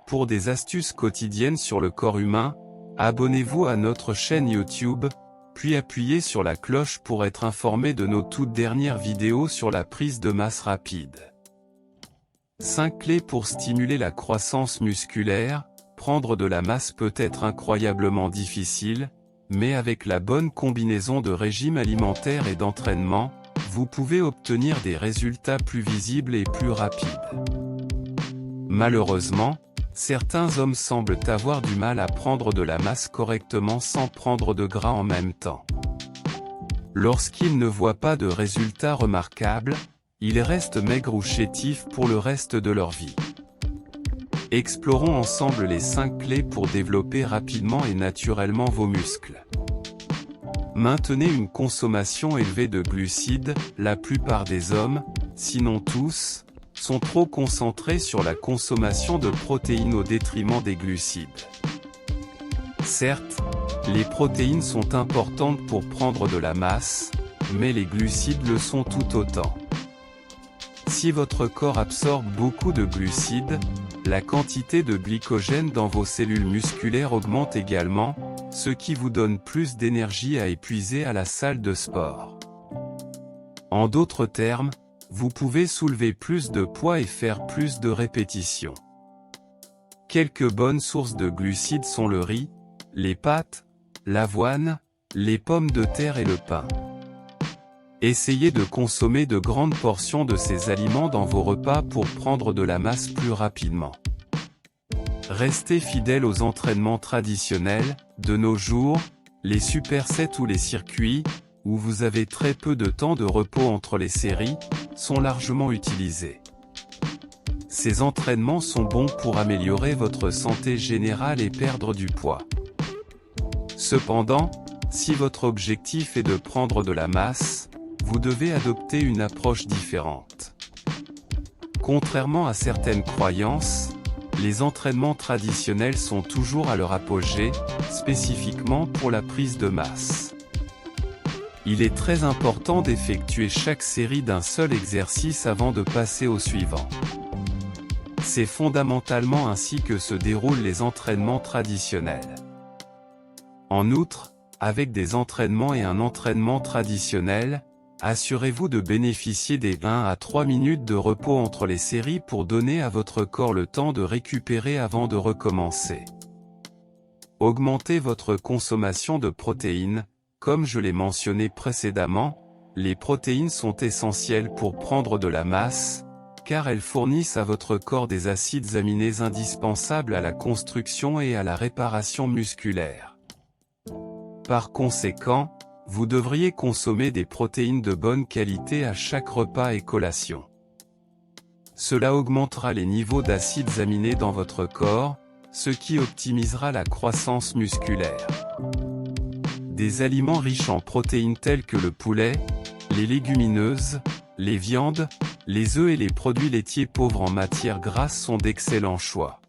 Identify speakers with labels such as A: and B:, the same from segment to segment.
A: Pour des astuces quotidiennes sur le corps humain, abonnez-vous à notre chaîne YouTube, puis appuyez sur la cloche pour être informé de nos toutes dernières vidéos sur la prise de masse rapide. 5 clés pour stimuler la croissance musculaire. Prendre de la masse peut être incroyablement difficile, mais avec la bonne combinaison de régime alimentaire et d'entraînement, vous pouvez obtenir des résultats plus visibles et plus rapides. Malheureusement, certains hommes semblent avoir du mal à prendre de la masse correctement sans prendre de gras en même temps. Lorsqu'ils ne voient pas de résultats remarquables, ils restent maigres ou chétifs pour le reste de leur vie. Explorons ensemble les 5 clés pour développer rapidement et naturellement vos muscles. Maintenez une consommation élevée de glucides. La plupart des hommes, sinon tous, sont trop concentrés sur la consommation de protéines au détriment des glucides. Certes, les protéines sont importantes pour prendre de la masse, mais les glucides le sont tout autant. Si votre corps absorbe beaucoup de glucides, la quantité de glycogène dans vos cellules musculaires augmente également, ce qui vous donne plus d'énergie à épuiser à la salle de sport. En d'autres termes, vous pouvez soulever plus de poids et faire plus de répétitions. Quelques bonnes sources de glucides sont le riz, les pâtes, l'avoine, les pommes de terre et le pain. Essayez de consommer de grandes portions de ces aliments dans vos repas pour prendre de la masse plus rapidement. Restez fidèle aux entraînements traditionnels. De nos jours, les supersets ou les circuits, où vous avez très peu de temps de repos entre les séries, sont largement utilisés. Ces entraînements sont bons pour améliorer votre santé générale et perdre du poids. Cependant, si votre objectif est de prendre de la masse, vous devez adopter une approche différente. Contrairement à certaines croyances, les entraînements traditionnels sont toujours à leur apogée, spécifiquement pour la prise de masse. Il est très important d'effectuer chaque série d'un seul exercice avant de passer au suivant. C'est fondamentalement ainsi que se déroulent les entraînements traditionnels. En outre, avec des entraînements et un entraînement traditionnel, assurez-vous de bénéficier des 1 à 3 minutes de repos entre les séries pour donner à votre corps le temps de récupérer avant de recommencer. Augmentez votre consommation de protéines. Comme je l'ai mentionné précédemment, les protéines sont essentielles pour prendre de la masse, car elles fournissent à votre corps des acides aminés indispensables à la construction et à la réparation musculaire. Par conséquent, vous devriez consommer des protéines de bonne qualité à chaque repas et collation. Cela augmentera les niveaux d'acides aminés dans votre corps, ce qui optimisera la croissance musculaire. Des aliments riches en protéines tels que le poulet, les légumineuses, les viandes, les œufs et les produits laitiers pauvres en matières grasses sont d'excellents choix.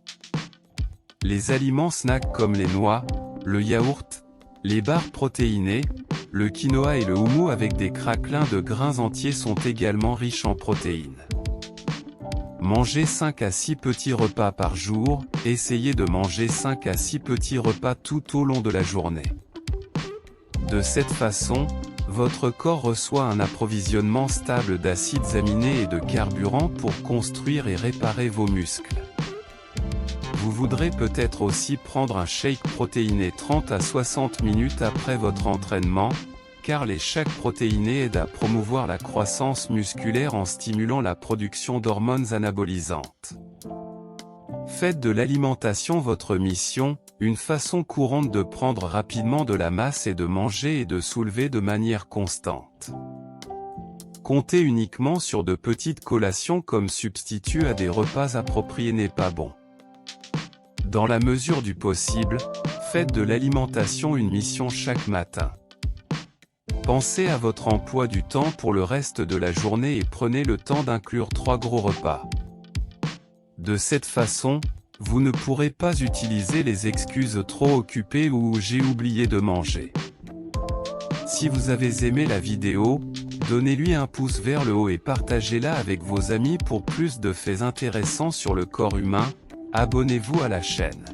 A: Les aliments snacks comme les noix, le yaourt, les barres protéinées, le quinoa et le houmous avec des craquelins de grains entiers sont également riches en protéines. Mangez 5 à 6 petits repas par jour. Essayez de manger 5 à 6 petits repas tout au long de la journée. De cette façon, votre corps reçoit un approvisionnement stable d'acides aminés et de carburants pour construire et réparer vos muscles. Vous voudrez peut-être aussi prendre un shake protéiné 30 à 60 minutes après votre entraînement, car les shakes protéinés aident à promouvoir la croissance musculaire en stimulant la production d'hormones anabolisantes. Faites de l'alimentation votre mission. Une façon courante de prendre rapidement de la masse est de manger et de soulever de manière constante. Compter uniquement sur de petites collations comme substitut à des repas appropriés n'est pas bon. Dans la mesure du possible, faites de l'alimentation une mission chaque matin. Pensez à votre emploi du temps pour le reste de la journée et prenez le temps d'inclure 3 gros repas. De cette façon, vous ne pourrez pas utiliser les excuses trop occupées ou j'ai oublié de manger. Si vous avez aimé la vidéo, donnez-lui un pouce vers le haut et partagez-la avec vos amis pour plus de faits intéressants sur le corps humain. Abonnez-vous à la chaîne.